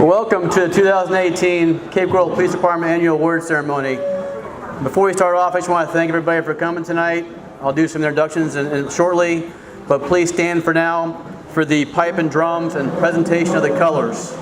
Welcome to the 2018 Cape Coral Police Department Annual Award Ceremony. Before we start off, I just want to thank everybody for coming tonight. I'll do some introductions shortly, but please stand for now for the pipe and drums and presentation of the colors.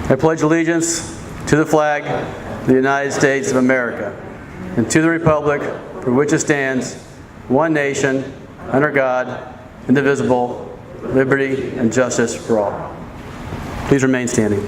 I pledge allegiance to the flag of the United States of America and to the republic for which it stands, one nation, under God, indivisible, liberty and justice for all. Please remain standing.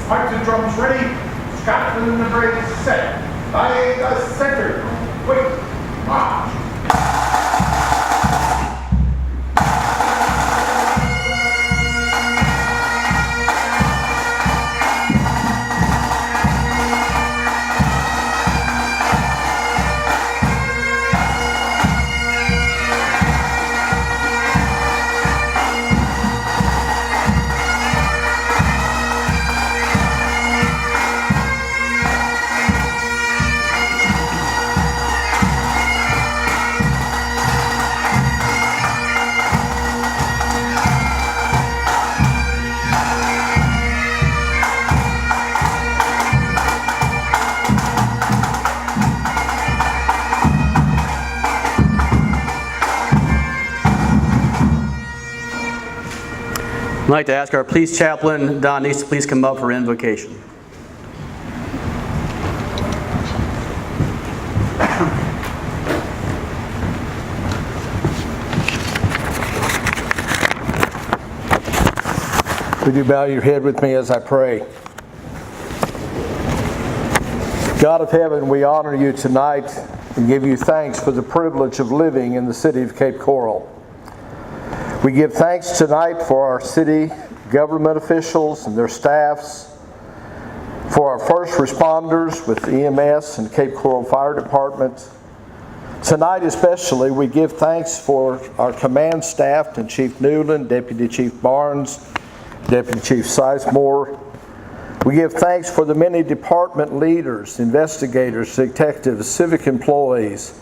Pipes and drums ready. Scotland and the bridge is set. By the center. Wait. March. I'd like to ask our police chaplain, Don Neese, to please come up for invocation. Would you bow your head with me as I pray? God of heaven, we honor you tonight and give you thanks for the privilege of living in the city of Cape Coral. We give thanks tonight for our city government officials and their staffs, for our first responders with EMS and Cape Coral Fire Department. Tonight especially, we give thanks for our command staff and Chief Newland, Deputy Chief Barnes, Deputy Chief Sizemore. We give thanks for the many department leaders, investigators, detectives, civic employees,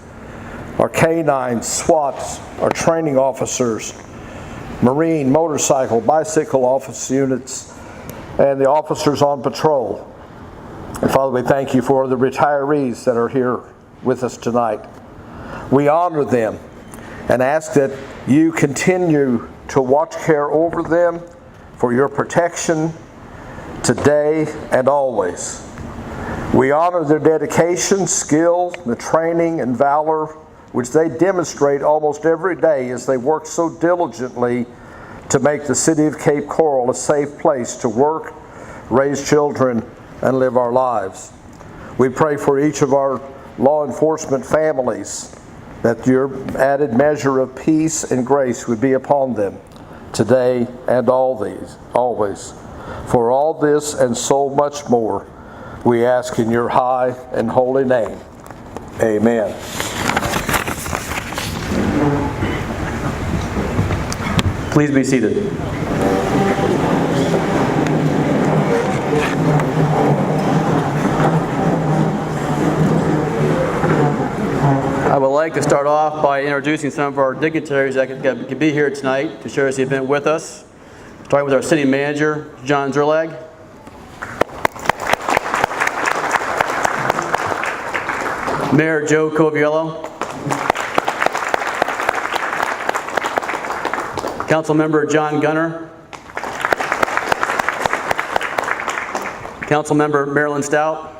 our canines, SWATs, our training officers, Marine, motorcycle, bicycle office units, and the officers on patrol. And Father, we thank you for the retirees that are here with us tonight. We honor them and ask that you continue to watch care over them for your protection today and always. We honor their dedication, skill, the training, and valor which they demonstrate almost every day as they work so diligently to make the city of Cape Coral a safe place to work, raise children, and live our lives. We pray for each of our law enforcement families that your added measure of peace and grace would be upon them today and always. For all this and so much more, we ask in your high and holy name. Amen. Please be seated. I would like to start off by introducing some of our dignitaries that could be here tonight to share this event with us. Starting with our city manager, John Zerlag. Mayor Joe Coviello. Councilmember John Gunner. Councilmember Marilyn Stout.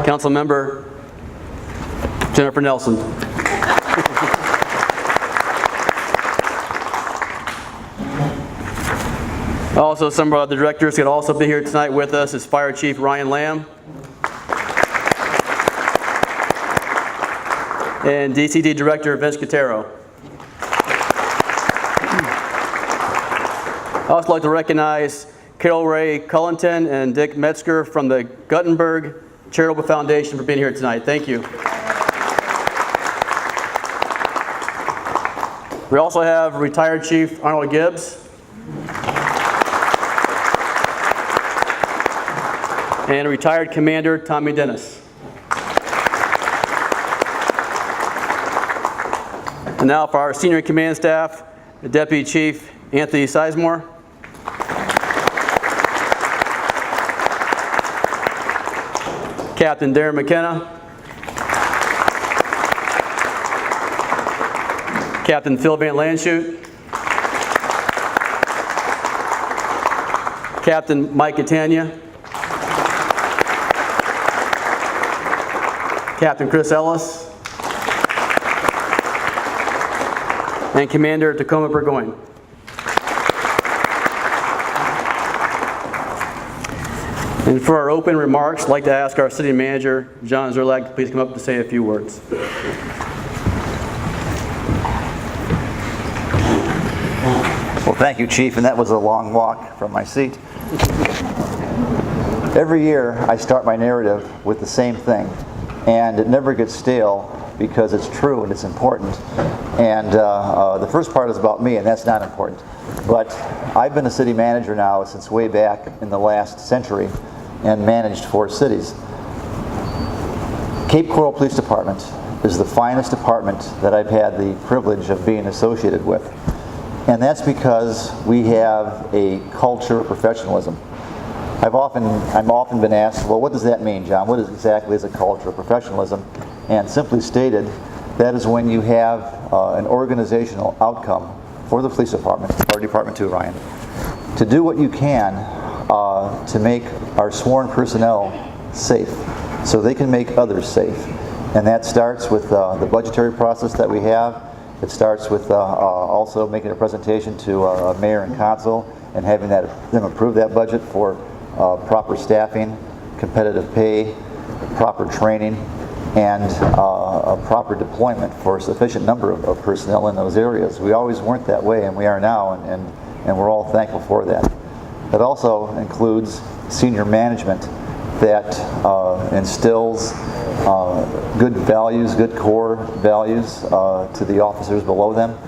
Councilmember Jennifer Nelson. Also, some of the directors could also be here tonight with us is Fire Chief Ryan Lamb and DCD Director Vince Cotero. I'd also like to recognize Carol Ray Cullenton and Dick Metzger from the Guttenberg Charitable Foundation for being here tonight. Thank you. We also have retired Chief Arnold Gibbs and retired Commander Tommy Dennis. And now for our senior command staff, the Deputy Chief Anthony Sizemore, Captain Darren McKenna, Captain Phil Van Landshoot, Captain Mike Catania, Captain Chris Ellis, and Commander Tacoma Burgoyne. And for our open remarks, I'd like to ask our city manager, John Zerlag, to please come up to say a few words. Well, thank you, Chief, and that was a long walk from my seat. Every year, I start my narrative with the same thing, and it never gets stale because it's true and it's important. And the first part is about me, and that's not important. But I've been a city manager now since way back in the last century and managed 4 cities. Cape Coral Police Department is the finest department that I've had the privilege of being associated with. And that's because we have a culture of professionalism. I'm often been asked, well, what does that mean, John? What exactly is a culture of professionalism? And simply stated, that is when you have an organizational outcome for the police department, our department too, Ryan, to do what you can to make our sworn personnel safe so they can make others safe. And that starts with the budgetary process that we have. It starts with also making a presentation to mayor and council and having them approve that budget for proper staffing, competitive pay, proper training, and a proper deployment for a sufficient number of personnel in those areas. We always weren't that way, and we are now, and we're all thankful for that. It also includes senior management that instills good values, good core values to the officers below them,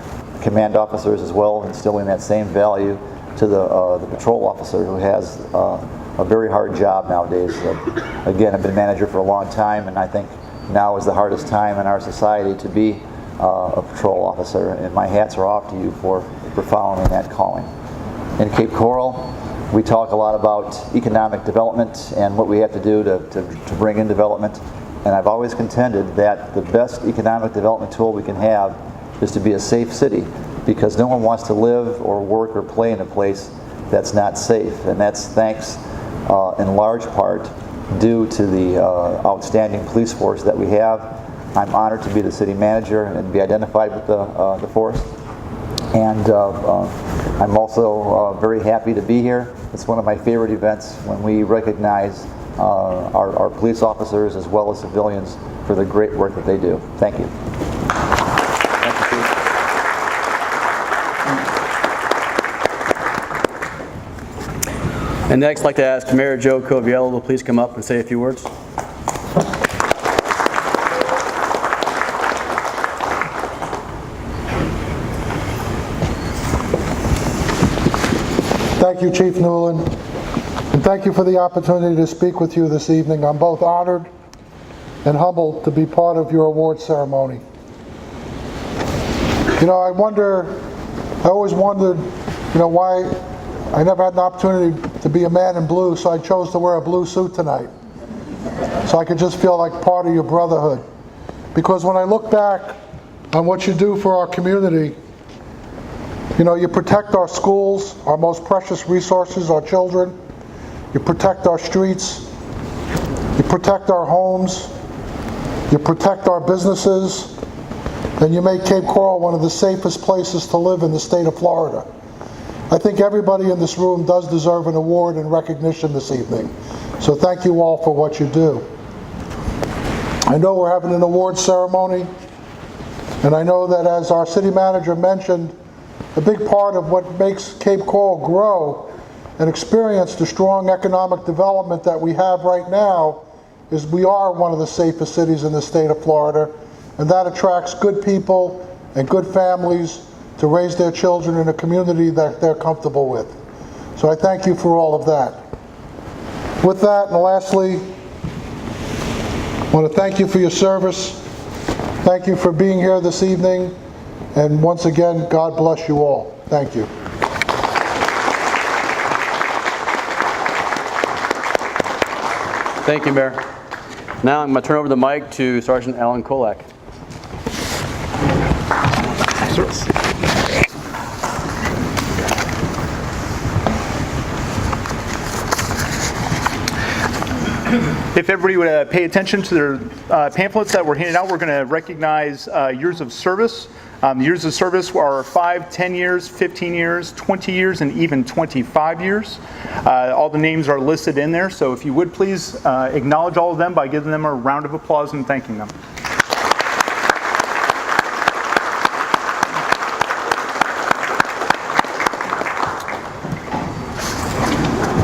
command officers as well, instilling that same value to the patrol officer who has a very hard job nowadays. Again, I've been manager for a long time, and I think now is the hardest time in our society to be a patrol officer, and my hats are off to you for following that calling. In Cape Coral, We talk a lot about economic development and what we have to do to bring in development. And I've always contended that the best economic development tool we can have is to be a safe city, because no one wants to live or work or play in a place that's not safe. And that's thanks in large part due to the outstanding police force that we have. I'm honored to be the city manager and be identified with the force. And I'm also very happy to be here. It's one of my favorite events when we recognize our police officers as well as civilians for the great work that they do. Thank you. And next, I'd like to ask Mayor Joe Coviello to please come up and say a few words. Thank you, Chief Newland, and thank you for the opportunity to speak with you this evening. I'm both honored and humbled to be part of your award ceremony. You know, I always wondered, why I never had an opportunity to be a man in blue, so I chose to wear a blue suit tonight, so I could just feel like part of your brotherhood. Because when I look back on what you do for our community, you protect our schools, our most precious resources, our children. You protect our streets. You protect our homes. You protect our businesses. And you make Cape Coral one of the safest places to live in the state of Florida. I think everybody in this room does deserve an award and recognition this evening. So thank you all for what you do. I know we're having an award ceremony, and I know that, as our city manager mentioned, a big part of what makes Cape Coral grow and experience the strong economic development that we have right now is we are one of the safest cities in the state of Florida, and that attracts good people and good families to raise their children in a community that they're comfortable with. So I thank you for all of that. With that, and lastly, I want to thank you for your service. Thank you for being here this evening. And once again, God bless you all. Thank you. Thank you, Mayor. Now I'm going to turn over the mic to Sergeant Alan Kolak. If everybody would pay attention to their pamphlets that were handed out, we're going to recognize years of service. The years of service are 5, 10 years, 15 years, 20 years, and even 25 years. All the names are listed in there, so if you would please acknowledge all of them by giving them a round of applause and thanking them.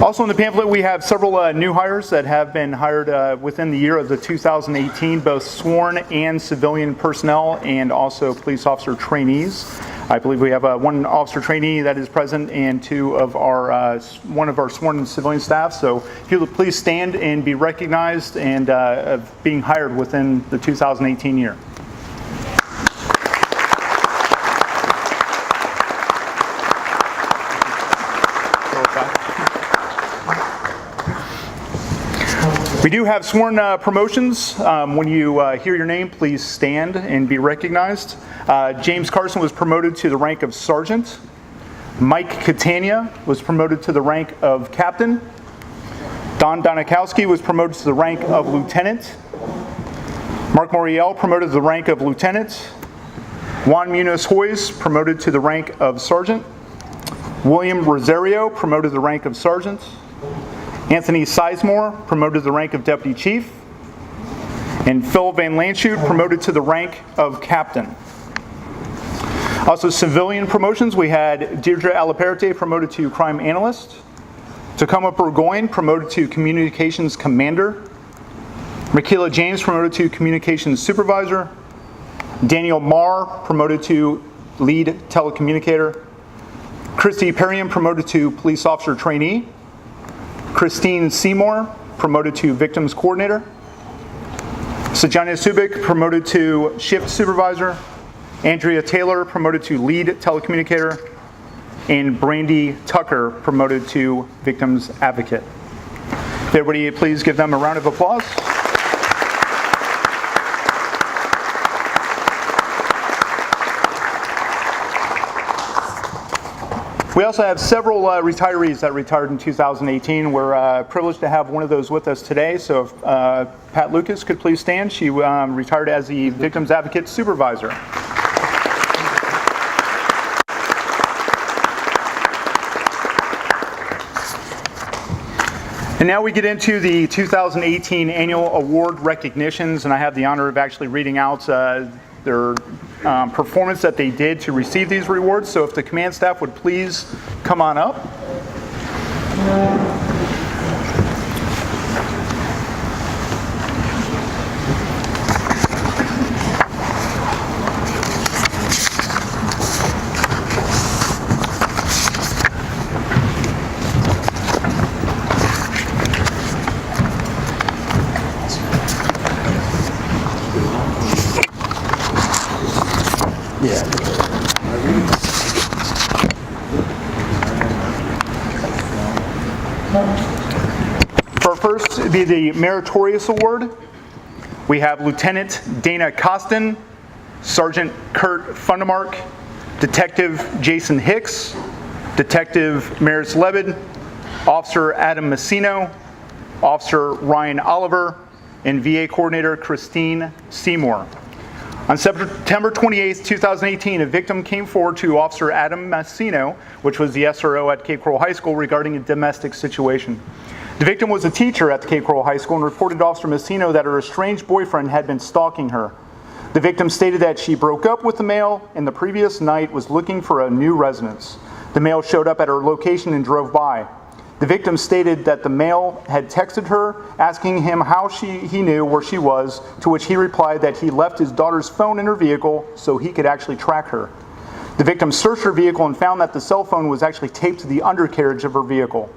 Also in the pamphlet, we have several new hires that have been hired within the year of the 2018, both sworn and civilian personnel, and also police officer trainees. I believe we have one officer trainee that is present and one of our sworn civilian staff. So if you would please stand and be recognized and of being hired within the 2018 year. We do have sworn promotions. When you hear your name, please stand and be recognized. James Carson was promoted to the rank of sergeant. Mike Catania was promoted to the rank of captain. Don Donikowski was promoted to the rank of lieutenant. Mark Moriel promoted to the rank of lieutenant. Juan Munoz-Hoyes promoted to the rank of sergeant. William Rosario promoted to the rank of sergeant. Anthony Sizemore promoted to the rank of deputy chief. And Phil Van Lanschut promoted to the rank of captain. Also civilian promotions, we had Deirdre Alaperte promoted to crime analyst. Tacoma Burgoyne promoted to communications commander. Michaela James promoted to communications supervisor. Daniel Marr promoted to lead telecommunicator. Christy Perriam promoted to police officer trainee. Christine Seymour promoted to victims coordinator. Sajanya Subik promoted to shift supervisor. Andrea Taylor promoted to lead telecommunicator. and Brandy Tucker promoted to Victims Advocate. Everybody, please give them a round of applause. We also have several retirees that retired in 2018. We're privileged to have one of those with us today. So if Pat Lucas could please stand. She retired as the Victims Advocate Supervisor. And now we get into the 2018 annual award recognitions, and I have the honor of actually reading out their performance that they did to receive these rewards. So if the command staff would please come on up. For first, it'd be the Meritorious Award. We have Lieutenant Dana Costin, Sergeant Kurt Fundemark, Detective Jason Hicks, Detective Maris Lebed, Officer Adam Messino, Officer Ryan Oliver, and VA Coordinator Christine Seymour. On September 28, 2018, a victim came forward to Officer Adam Messino, which was the SRO at Cape Coral High School, regarding a domestic situation. The victim was a teacher at the Cape Coral High School and reported to Officer Messino that her estranged boyfriend had been stalking her. The victim stated that she broke up with the male and the previous night was looking for a new residence. The male showed up at her location and drove by. The victim stated that the male had texted her asking him how he knew where she was, to which he replied that he left his daughter's phone in her vehicle so he could actually track her. The victim searched her vehicle and found that the cell phone was actually taped to the undercarriage of her vehicle.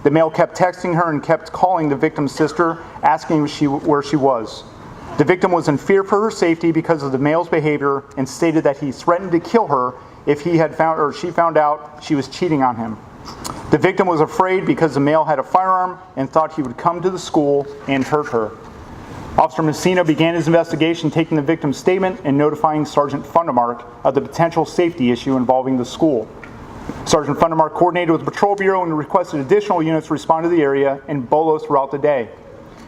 The male kept texting her and kept calling the victim's sister, asking where she was. The victim was in fear for her safety because of the male's behavior and stated that he threatened to kill her if she found out she was cheating on him. The victim was afraid because the male had a firearm and thought he would come to the school and hurt her. Officer Messina began his investigation, taking the victim's statement and notifying Sergeant Fundemark of the potential safety issue involving the school. Sergeant Fundemark coordinated with the Patrol Bureau and requested additional units to respond to the area and BOLO throughout the day.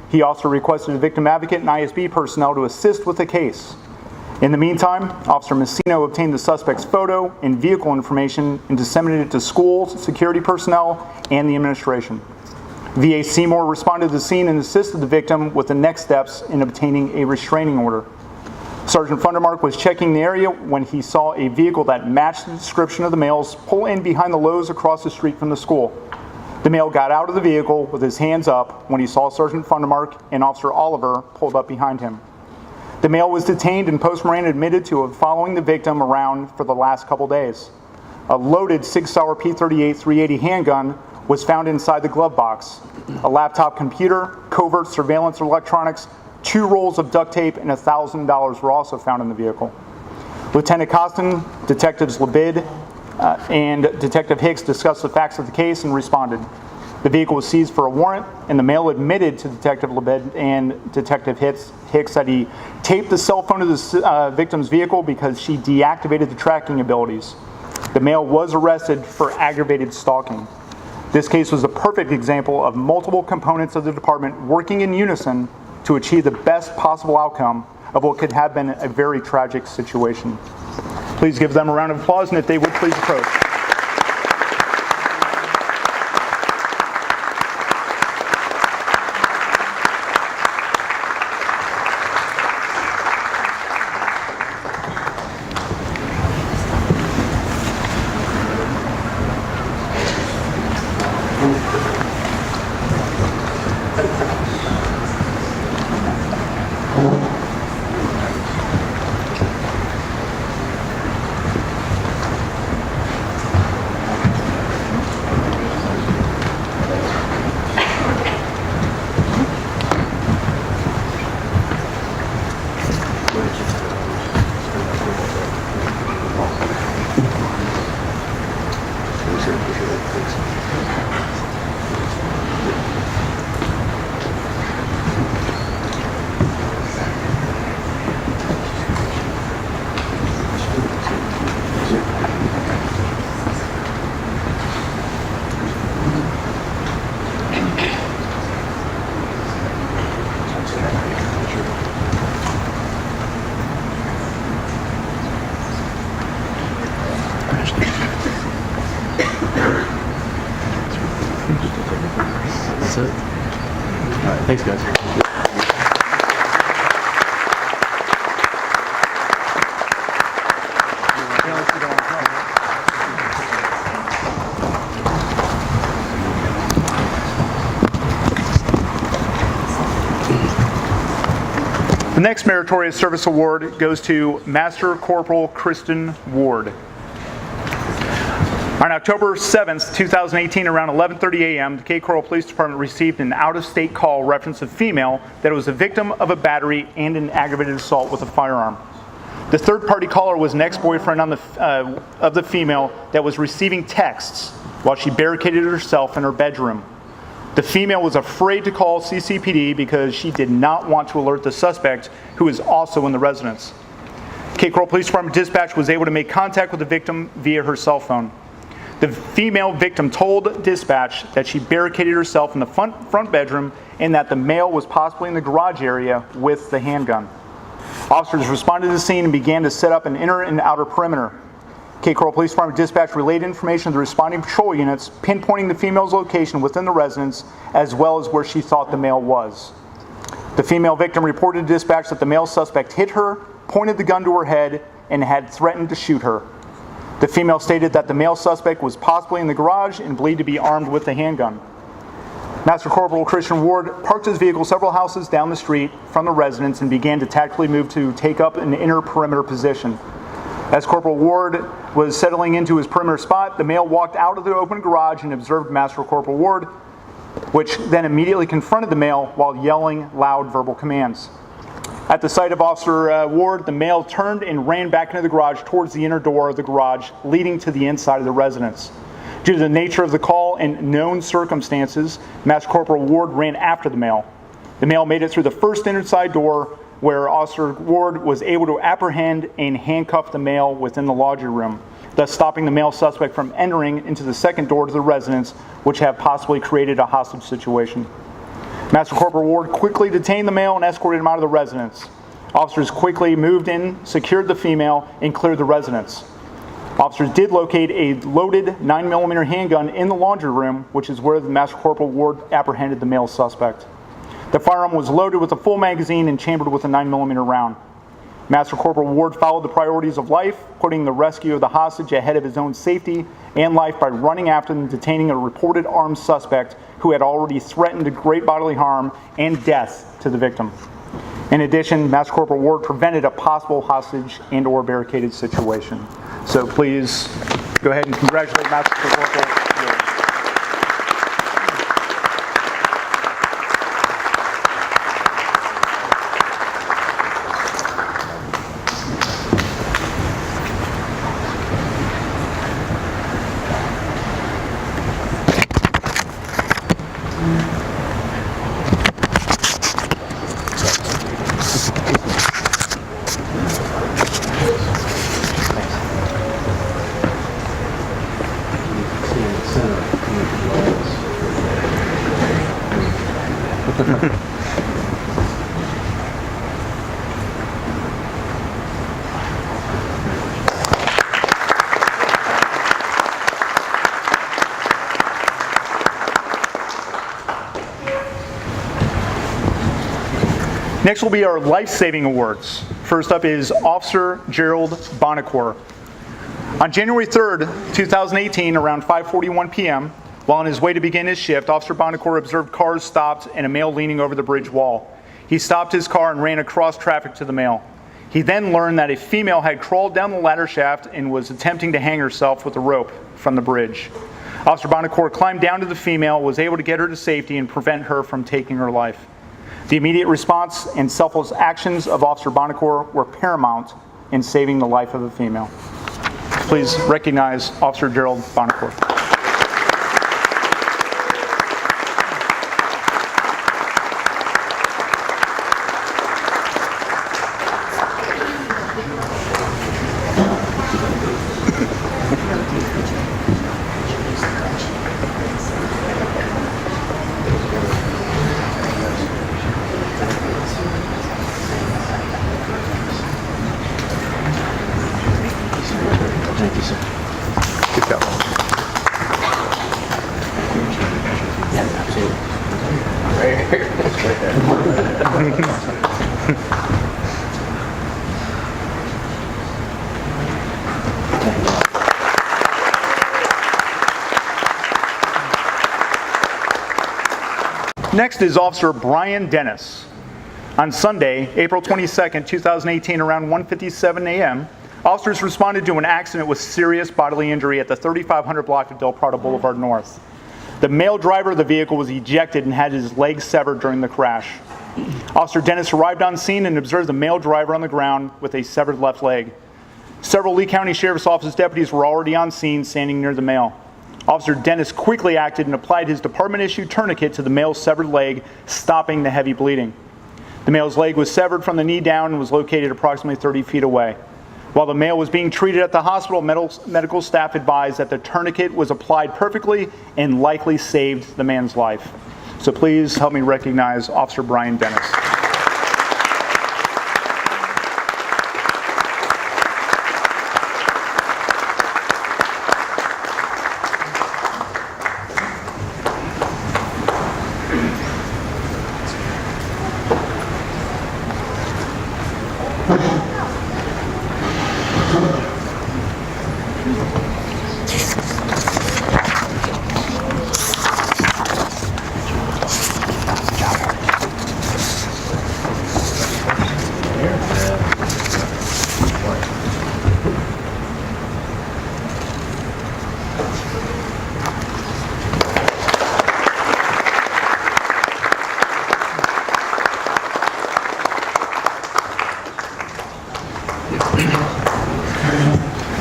He also requested a victim advocate and ISB personnel to assist with the case. In the meantime, Officer Messino obtained the suspect's photo and vehicle information and disseminated it to schools, security personnel, and the administration. VA Seymour responded to the scene and assisted the victim with the next steps in obtaining a restraining order. Sergeant Fundermark was checking the area when he saw a vehicle that matched the description of the male's pull in behind the Lowe's across the street from the school. The male got out of the vehicle with his hands up when he saw Sergeant Fundermark and Officer Oliver pulled up behind him. The male was detained and post-Moran admitted to following the victim around for the last couple days. A loaded Sig Sauer P38 380 handgun was found inside the glove box. A laptop computer, covert surveillance electronics, 2 rolls of duct tape, and $1,000 were also found in the vehicle. Lieutenant Costin, Detectives Lebid, and Detective Hicks discussed the facts of the case and responded. The vehicle was seized for a warrant, and the male admitted to Detective Lebed and Detective Hicks that he taped the cell phone to the victim's vehicle because she deactivated the tracking abilities. The male was arrested for aggravated stalking. This case was a perfect example of multiple components of the department working in unison to achieve the best possible outcome of what could have been a very tragic situation. Please give them a round of applause, and if they would please approach. That's it. All right, thanks, guys. The next Meritorious Service Award goes to Master Corporal Kristen Ward. On October 7th, 2018, around 11:30 a.m., the Cape Coral Police Department received an out-of-state call reference a female that was a victim of a battery and an aggravated assault with a firearm. The third-party caller was an ex-boyfriend of the female that was receiving texts while she barricaded herself in her bedroom. The female was afraid to call CCPD because she did not want to alert the suspect, who is also in the residence. Cape Coral Police Department dispatch was able to make contact with the victim via her cell phone. The female victim told dispatch that she barricaded herself in the front bedroom and that the male was possibly in the garage area with the handgun. Officers responded to the scene and began to set up an inner and outer perimeter. Cape Coral Police Department dispatch relayed information to the responding patrol units, pinpointing the female's location within the residence as well as where she thought the male was. The female victim reported to dispatch that the male suspect hit her, pointed the gun to her head, and had threatened to shoot her. The female stated that the male suspect was possibly in the garage and believed to be armed with a handgun. Master Corporal Christian Ward parked his vehicle several houses down the street from the residence and began to tactically move to take up an inner perimeter position. As Corporal Ward was settling into his perimeter spot, the male walked out of the open garage and observed Master Corporal Ward, which then immediately confronted the male while yelling loud verbal commands. At the sight of Officer Ward, the male turned and ran back into the garage towards the inner door of the garage leading to the inside of the residence. Due to the nature of the call and known circumstances, Master Corporal Ward ran after the male. The male made it through the first inside door, where Officer Ward was able to apprehend and handcuff the male within the laundry room, thus stopping the male suspect from entering into the second door to the residence, which had possibly created a hostage situation. Master Corporal Ward quickly detained the male and escorted him out of the residence. Officers quickly moved in, secured the female, and cleared the residence. Officers did locate a loaded 9mm handgun in the laundry room, which is where the Master Corporal Ward apprehended the male suspect. The firearm was loaded with a full magazine and chambered with a 9mm round. Master Corporal Ward followed the priorities of life, putting the rescue of the hostage ahead of his own safety and life by running after and detaining a reported armed suspect who had already threatened great bodily harm and death to the victim. In addition, Master Corporal Ward prevented a possible hostage and/or barricaded situation. So please go ahead and congratulate Master Corporal Ward. Next will be our Lifesaving Awards. First up is Officer Gerald Bonacore. On January 3rd, 2018, around 5:41 p.m., while on his way to begin his shift, Officer Bonacore observed cars stopped and a male leaning over the bridge wall. He stopped his car and ran across traffic to the male. He then learned that a female had crawled down the ladder shaft and was attempting to hang herself with a rope from the bridge. Officer Bonacore climbed down to the female, was able to get her to safety and prevent her from taking her life. The immediate response and selfless actions of Officer Bonacore were paramount in saving the life of a female. Please recognize Officer Gerald Bonacore. Thank you, sir. Good job. Yeah, absolutely. Next is Officer Brian Dennis. On Sunday, April 22nd, 2018, around 1:57 a.m., officers responded to an accident with serious bodily injury at the 3500 block of Del Prado Boulevard North. The male driver of the vehicle was ejected and had his leg severed during the crash. Officer Dennis arrived on scene and observed the male driver on the ground with a severed left leg. Several Lee County Sheriff's Office deputies were already on scene standing near the male. Officer Dennis quickly acted and applied his department-issued tourniquet to the male's severed leg, stopping the heavy bleeding. The male's leg was severed from the knee down and was located approximately 30 feet away. While the male was being treated at the hospital, medical staff advised that the tourniquet was applied perfectly and likely saved the man's life. So please help me recognize Officer Brian Dennis.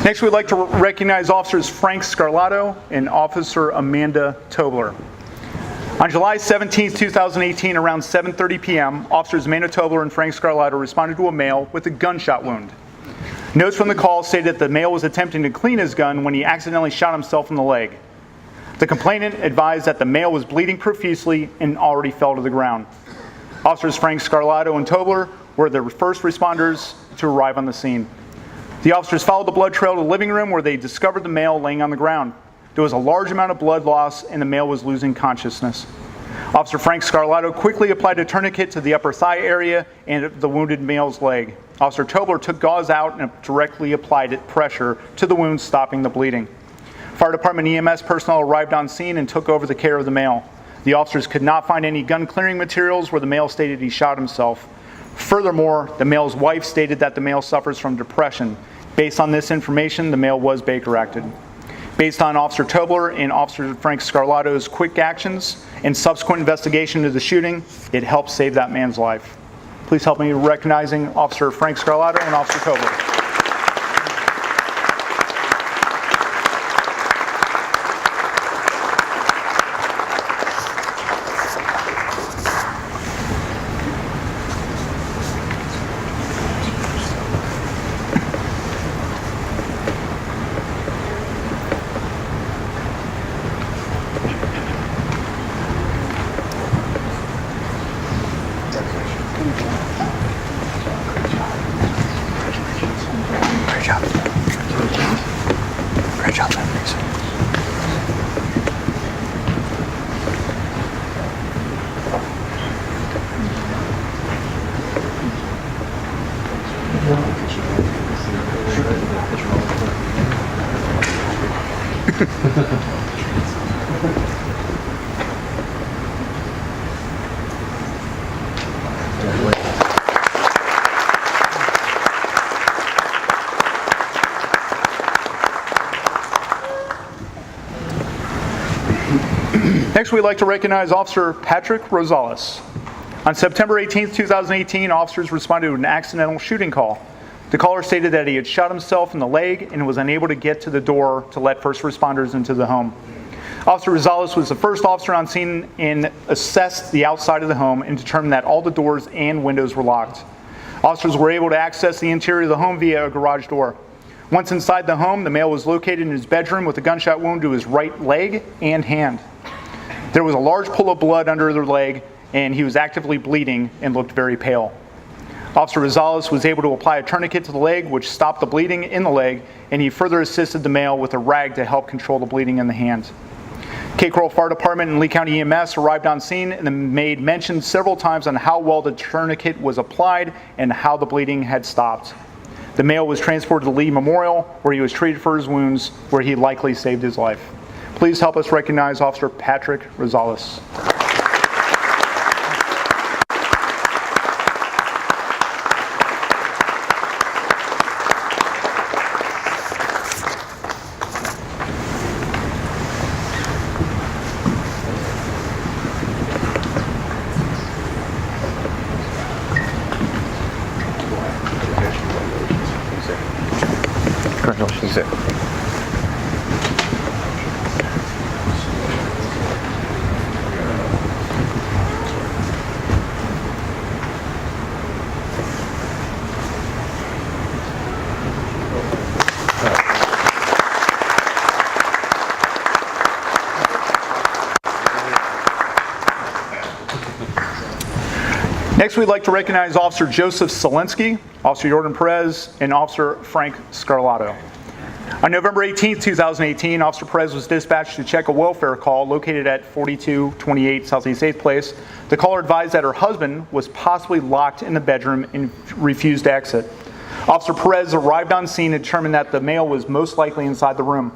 Next, we'd like to recognize Officers Frank Scarlato and Officer Amanda Tobler. On July 17, 2018, around 7:30 p.m., Officers Amanda Tobler and Frank Scarlato responded to a male with a gunshot wound. Notes from the call stated that the male was attempting to clean his gun when he accidentally shot himself in the leg. The complainant advised that the male was bleeding profusely and already fell to the ground. Officers Frank Scarlato and Tobler were the first responders to arrive on the scene. The officers followed the blood trail to the living room where they discovered the male laying on the ground. There was a large amount of blood loss and the male was losing consciousness. Officer Frank Scarlato quickly applied a tourniquet to the upper thigh area and the wounded male's leg. Officer Tobler took gauze out and directly applied pressure to the wound, stopping the bleeding. Fire department EMS personnel arrived on scene and took over the care of the male. The officers could not find any gun clearing materials where the male stated he shot himself. Furthermore, the male's wife stated that the male suffers from depression. Based on this information, the male was Baker acted. Based on Officer Tobler and Officer Frank Scarlato's quick actions and subsequent investigation into the shooting, it helped save that man's life. Please help me recognizing Officer Frank Scarlato and Officer Tobler. Great job, thanks. Next, we'd like to recognize Officer Patrick Rosales. On September 18, 2018, officers responded to an accidental shooting call. The caller stated that he had shot himself in the leg and was unable to get to the door to let first responders into the home. Officer Rosales was the first officer on scene and assessed the outside of the home and determined that all the doors and windows were locked. Officers were able to access the interior of the home via a garage door. Once inside the home, the male was located in his bedroom with a gunshot wound to his right leg and hand. There was a large pool of blood under the leg, and he was actively bleeding and looked very pale. Officer Rosales was able to apply a tourniquet to the leg, which stopped the bleeding in the leg, and he further assisted the male with a rag to help control the bleeding in the hand. Cape Coral Fire Department and Lee County EMS arrived on scene, and the maid mentioned several times on how well the tourniquet was applied and how the bleeding had stopped. The male was transported to Lee Memorial, where he was treated for his wounds, where he likely saved his life. Please help us recognize Officer Patrick Rosales. Next, we'd like to recognize Officer Joseph Selensky, Officer Jordan Perez, and Officer Frank Scarlato. On November 18, 2018, Officer Perez was dispatched to check a welfare call located at 4228 Southeast 8th Place. The caller advised that her husband was possibly locked in the bedroom and refused to exit. Officer Perez arrived on scene and determined that the male was most likely inside the room.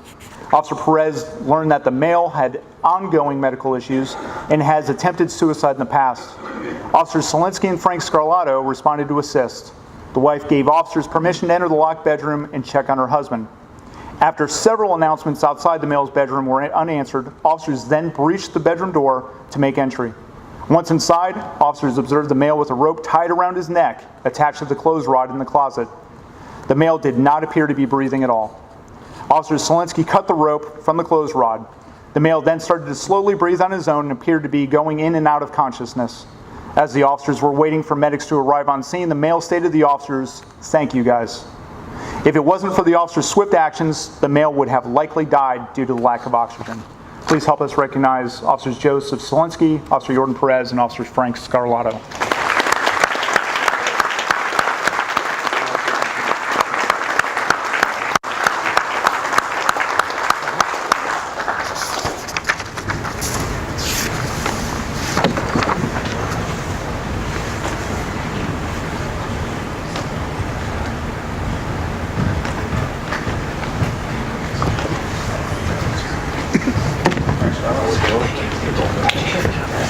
Officer Perez learned that the male had ongoing medical issues and has attempted suicide in the past. Officers Selensky and Frank Scarlato responded to assist. The wife gave officers permission to enter the locked bedroom and check on her husband. After several announcements outside the male's bedroom were unanswered, officers then breached the bedroom door to make entry. Once inside, officers observed the male with a rope tied around his neck attached to the clothes rod in the closet. The male did not appear to be breathing at all. Officer Selensky cut the rope from the clothes rod. The male then started to slowly breathe on his own and appeared to be going in and out of consciousness. As the officers were waiting for medics to arrive on scene, the male stated to the officers, "Thank you, guys." If it wasn't for the officers' swift actions, the male would have likely died due to the lack of oxygen. Please help us recognize Officers Joseph Selensky, Officer Jordan Perez, and Officer Frank Scarlato.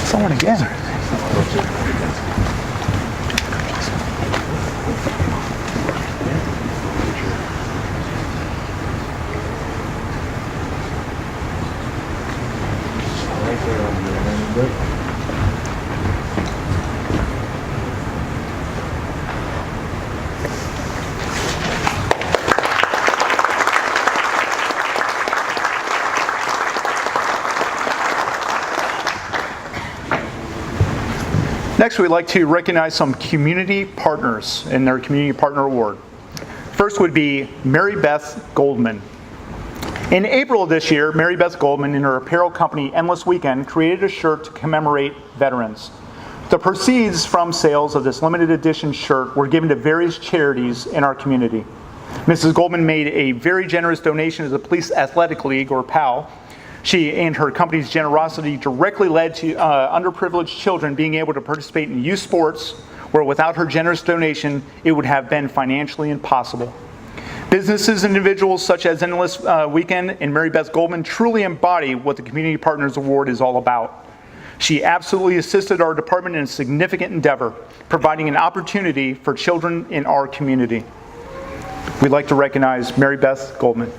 Someone again. Next, we'd like to recognize some community partners in their Community Partner Award. First would be Mary Beth Goldman. In April of this year, Mary Beth Goldman and her apparel company Endless Weekend created a shirt to commemorate veterans. The proceeds from sales of this limited edition shirt were given to various charities in our community. Mrs. Goldman made a very generous donation to the Police Athletic League, or PAL. She and her company's generosity directly led to underprivileged children being able to participate in youth sports, where without her generous donation, it would have been financially impossible. Businesses and individuals such as Endless Weekend and Mary Beth Goldman truly embody what the Community Partners Award is all about. She absolutely assisted our department in a significant endeavor, providing an opportunity for children in our community. We'd like to recognize Mary Beth Goldman.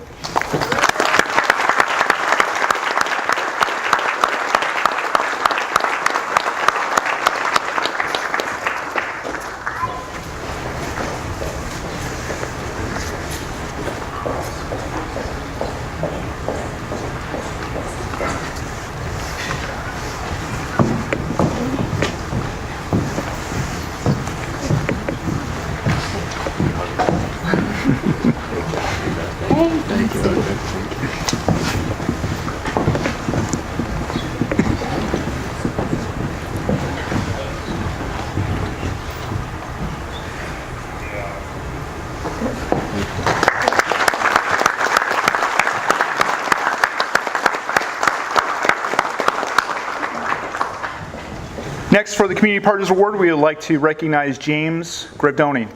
Next, for the Community Partners Award, we would like to recognize James Grivdoni.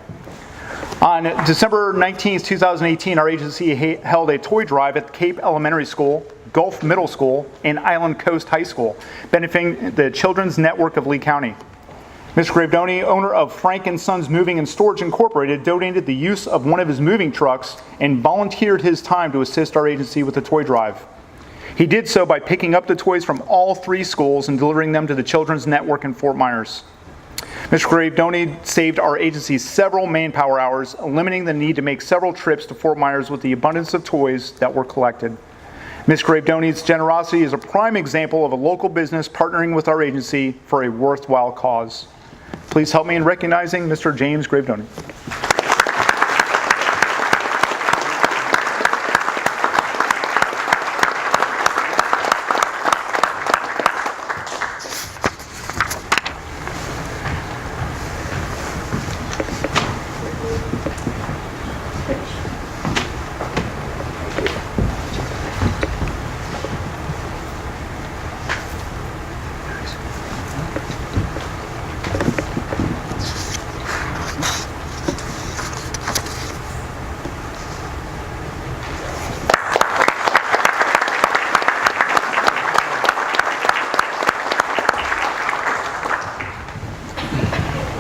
On December 19, 2018, our agency held a toy drive at Cape Elementary School, Gulf Middle School, and Island Coast High School, benefiting the Children's Network of Lee County. Mr. Grivdoni, owner of Frank & Sons Moving and Storage Incorporated, donated the use of one of his moving trucks and volunteered his time to assist our agency with the toy drive. He did so by picking up the toys from all 3 schools and delivering them to the Children's Network in Fort Myers. Mr. Grivdoni saved our agency several manpower hours, eliminating the need to make several trips to Fort Myers with the abundance of toys that were collected. Ms. Grivdoni's generosity is a prime example of a local business partnering with our agency for a worthwhile cause. Please help me in recognizing Mr. James Grivdoni.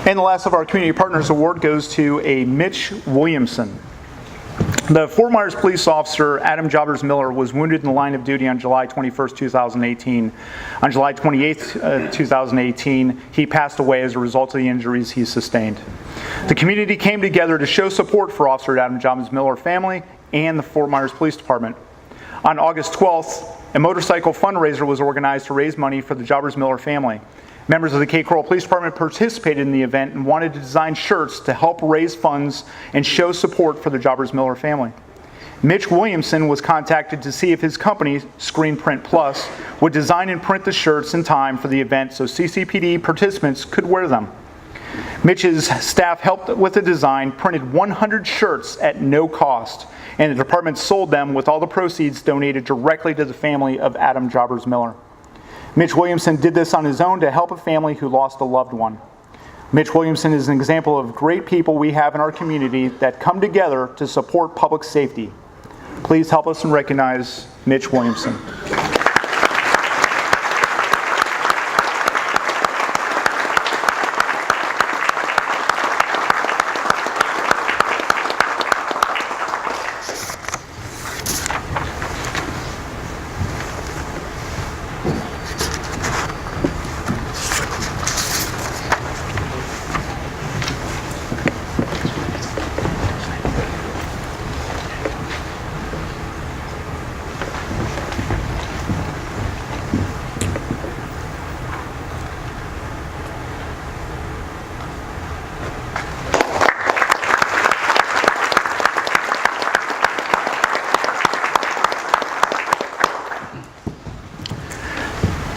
And the last of our Community Partners Award goes to a Mitch Williamson. The Fort Myers police officer, Adam Jobbers Miller, was wounded in the line of duty on July 21st, 2018. On July 28th, 2018, he passed away as a result of the injuries he sustained. The community came together to show support for Officer Adam Jobbers Miller family and the Fort Myers Police Department. On August 12th, a motorcycle fundraiser was organized to raise money for the Jobbers Miller family. Members of the Cape Coral Police Department participated in the event and wanted to design shirts to help raise funds and show support for the Jobbers Miller family. Mitch Williamson was contacted to see if his company, Screen Print Plus, would design and print the shirts in time for the event so CCPD participants could wear them. Mitch's staff helped with the design, printed 100 shirts at no cost, and the department sold them with all the proceeds donated directly to the family of Adam Jobbers Miller. Mitch Williamson did this on his own to help a family who lost a loved one. Mitch Williamson is an example of great people we have in our community that come together to support public safety. Please help us and recognize Mitch Williamson.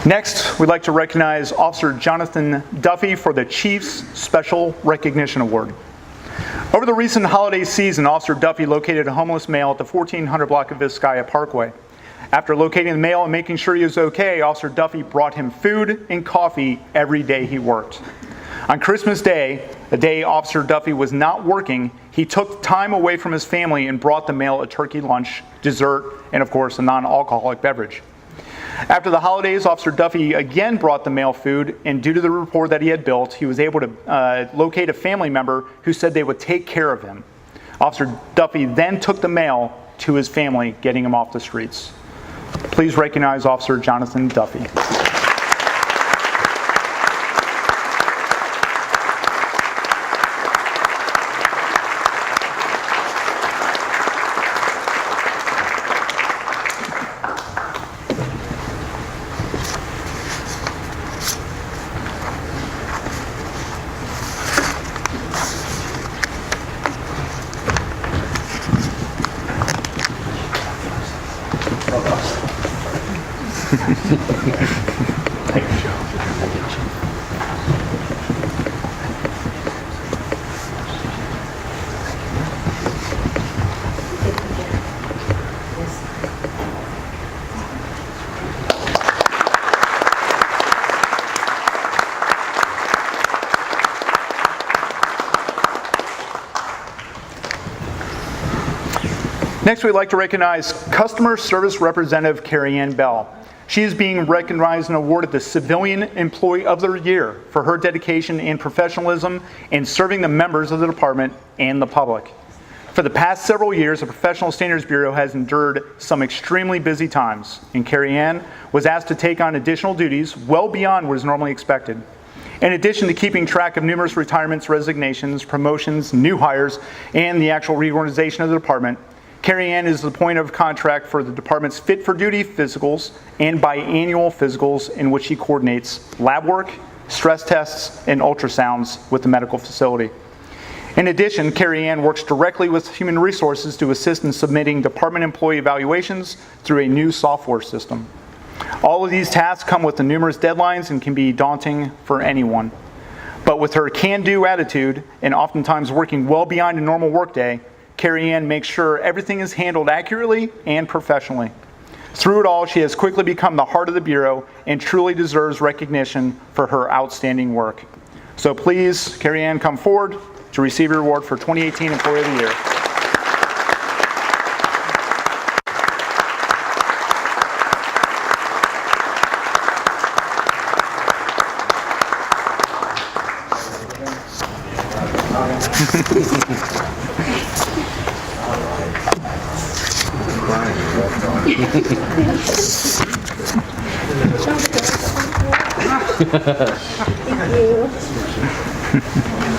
Next, we'd like to recognize Officer Jonathan Duffy for the Chief's Special Recognition Award. Over the recent holiday season, Officer Duffy located a homeless male at the 1400 block of Vizcaya Parkway. After locating the male and making sure he was okay, Officer Duffy brought him food and coffee every day he worked. On Christmas Day, the day Officer Duffy was not working, he took time away from his family and brought the male a turkey lunch, dessert, and of course a non-alcoholic beverage. After the holidays, Officer Duffy again brought the male food, and due to the rapport that he had built, he was able to locate a family member who said they would take care of him. Officer Duffy then took the male to his family, getting him off the streets. Please recognize Officer Jonathan Duffy. Thank you, Joe. Next, we'd like to recognize Customer Service Representative Carrie Ann Bell. She is being recognized and awarded the Civilian Employee of the Year for her dedication and professionalism in serving the members of the department and the public. For the past several years, the Professional Standards Bureau has endured some extremely busy times, and Carrie Ann was asked to take on additional duties well beyond what is normally expected. In addition to keeping track of numerous retirements, resignations, promotions, new hires, and the actual reorganization of the department, Carrie Ann is the point of contract for the department's Fit for Duty physicals and biannual physicals, in which she coordinates lab work, stress tests, and ultrasounds with the medical facility. In addition, Carrie Ann works directly with Human Resources to assist in submitting department employee evaluations through a new software system. All of these tasks come with the numerous deadlines and can be daunting for anyone. But with her can-do attitude and oftentimes working well beyond a normal workday, Carrie Ann makes sure everything is handled accurately and professionally. Through it all, she has quickly become the heart of the Bureau and truly deserves recognition for her outstanding work. So please, Carrie Ann, come forward to receive your award for 2018 Employee of the Year.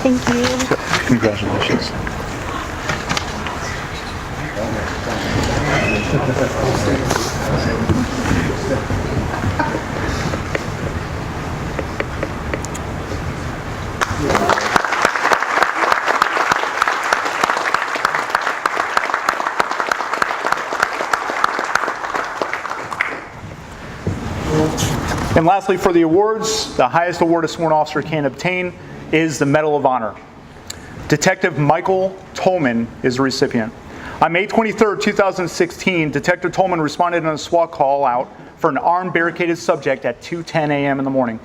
Thank you. Congratulations. And lastly, for the awards, the highest award a sworn officer can obtain is the Medal of Honor. Detective Michael Tolman is the recipient. On May 23, 2016, Detective Tolman responded on a SWAT call out for an armed barricaded subject at 2:10 a.m. in the morning.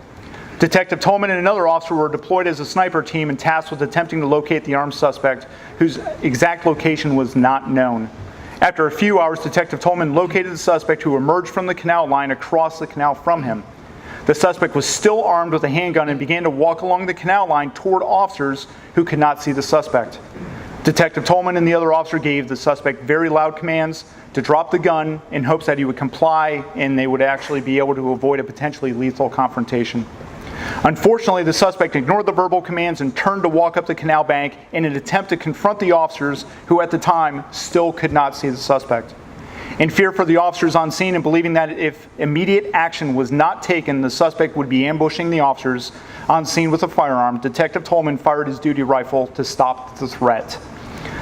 Detective Tolman and another officer were deployed as a sniper team and tasked with attempting to locate the armed suspect, whose exact location was not known. After a few hours, Detective Tolman located the suspect, who emerged from the canal line across the canal from him. The suspect was still armed with a handgun and began to walk along the canal line toward officers who could not see the suspect. Detective Tolman and the other officer gave the suspect very loud commands to drop the gun in hopes that he would comply and they would actually be able to avoid a potentially lethal confrontation. Unfortunately, the suspect ignored the verbal commands and turned to walk up the canal bank in an attempt to confront the officers, who at the time still could not see the suspect. In fear for the officers on scene and believing that if immediate action was not taken, the suspect would be ambushing the officers on scene with a firearm, Detective Tolman fired his duty rifle to stop the threat.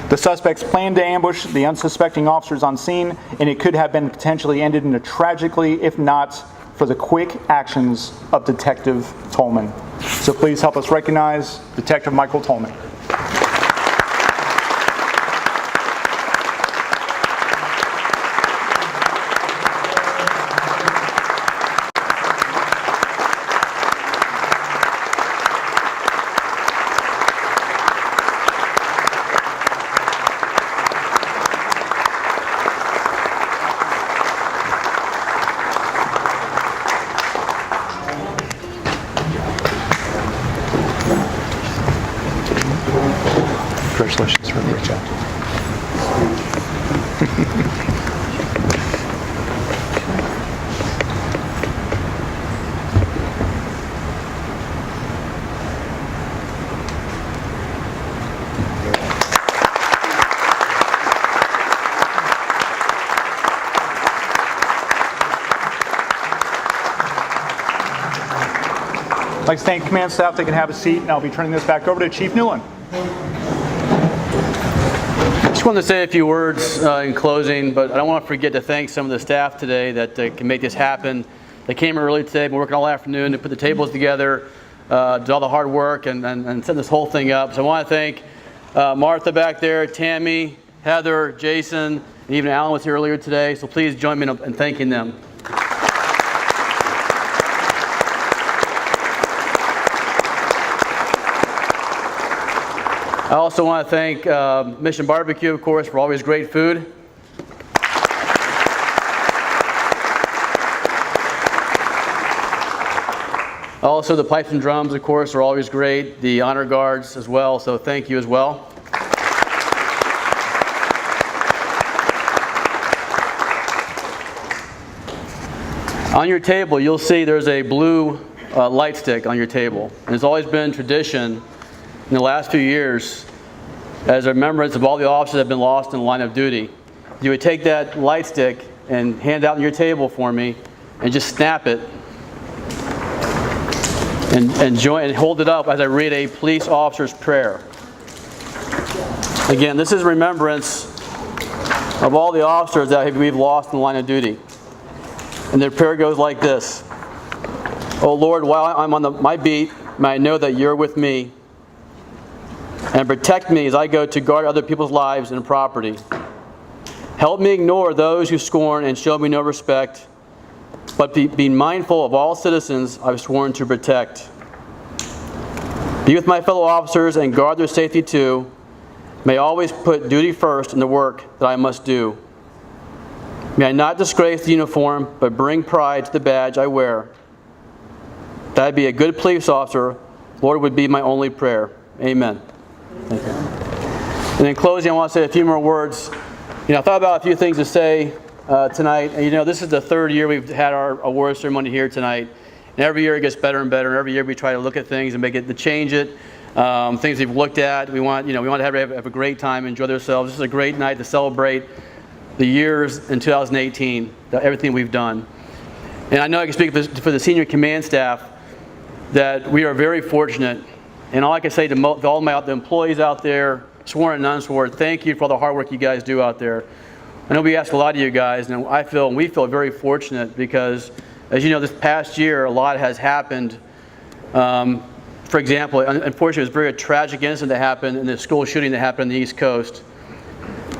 The suspects planned to ambush the unsuspecting officers on scene, and it could have been potentially ended in a tragically, if not for the quick actions of Detective Tolman. So please help us recognize Detective Michael Tolman. Congratulations for a great job. I'd like to thank command staff. They can have a seat, and I'll be turning this back over to Chief Newland. Just wanted to say a few words in closing, but I don't want to forget to thank some of the staff today that can make this happen. They came early today, been working all afternoon to put the tables together, did all the hard work and set this whole thing up. So I want to thank Martha back there, Tammy, Heather, Jason, and even Alan was here earlier today. So please join me in thanking them. I also want to thank Mission Barbecue, of course, for always great food. Also, the pipes and drums, of course, are always great. The honor guards as well, so thank you as well. On your table, you'll see there's a blue light stick on your table. And it's always been tradition in the last few years, as a remembrance of all the officers that have been lost in the line of duty. You would take that light stick and hand it out on your table for me and just snap it and hold it up as I read a police officer's prayer. Again, this is remembrance of all the officers that we've lost in the line of duty. And their prayer goes like this: "Oh Lord, while I'm on my beat, may I know that you're with me, and protect me as I go to guard other people's lives and property. Help me ignore those who scorn and show me no respect, but be mindful of all citizens I've sworn to protect. Be with my fellow officers and guard their safety too. May I always put duty first in the work that I must do. May I not disgrace the uniform, but bring pride to the badge I wear. That I be a good police officer, Lord, would be my only prayer. Amen." Thank you. And in closing, I want to say a few more words. I thought about a few things to say tonight. And this is the third year we've had our award ceremony here tonight. And every year it gets better and better. And every year we try to look at things and to change it. Things we've looked at. We want to have a great time, enjoy ourselves. This is a great night to celebrate the years in 2018, everything we've done. And I know I can speak for the senior command staff that we are very fortunate. And all I can say to all the employees out there, sworn and unsworn, thank you for all the hard work you guys do out there. I know we ask a lot of you guys, and we feel very fortunate because, as you know, this past year, a lot has happened. For example, unfortunately, it was a very tragic incident that happened in the school shooting that happened on the East Coast.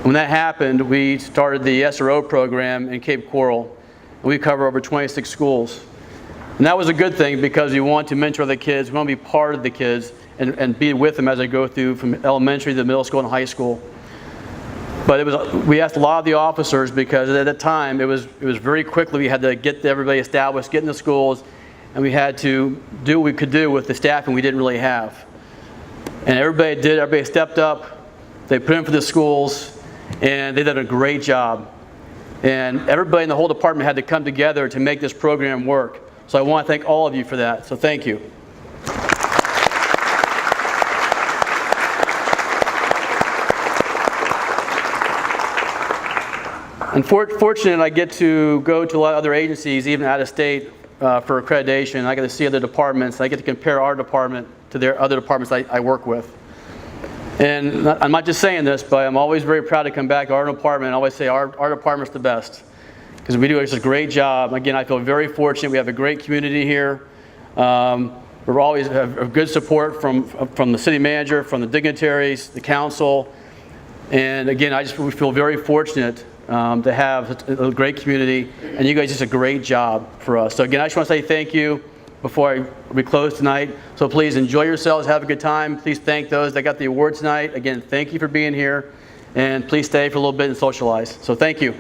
When that happened, we started the SRO program in Cape Coral, and we cover over 26 schools. And that was a good thing because we want to mentor the kids, we want to be part of the kids and be with them as they go through from elementary to middle school and high school. But we asked a lot of the officers because at that time it was very quickly we had to get everybody established, get in the schools, and we had to do what we could do with the staffing we didn't really have. And everybody stepped up, they put in for the schools, and they did a great job. And everybody in the whole department had to come together to make this program work. So I want to thank all of you for that. So thank you. Unfortunately, I get to go to a lot of other agencies, even out of state, for accreditation. I get to see other departments. I get to compare our department to their other departments I work with. And I'm not just saying this, but I'm always very proud to come back to our department and always say our department's the best. Because we do a great job. Again, I feel very fortunate. We have a great community here. We always have good support from the city manager, from the dignitaries, the council. And again, we feel very fortunate to have a great community. And you guys did a great job for us. So again, I just want to say thank you before we close tonight. So please enjoy yourselves, have a good time. Please thank those that got the award tonight. Again, thank you for being here. And please stay for a little bit and socialize. So thank you.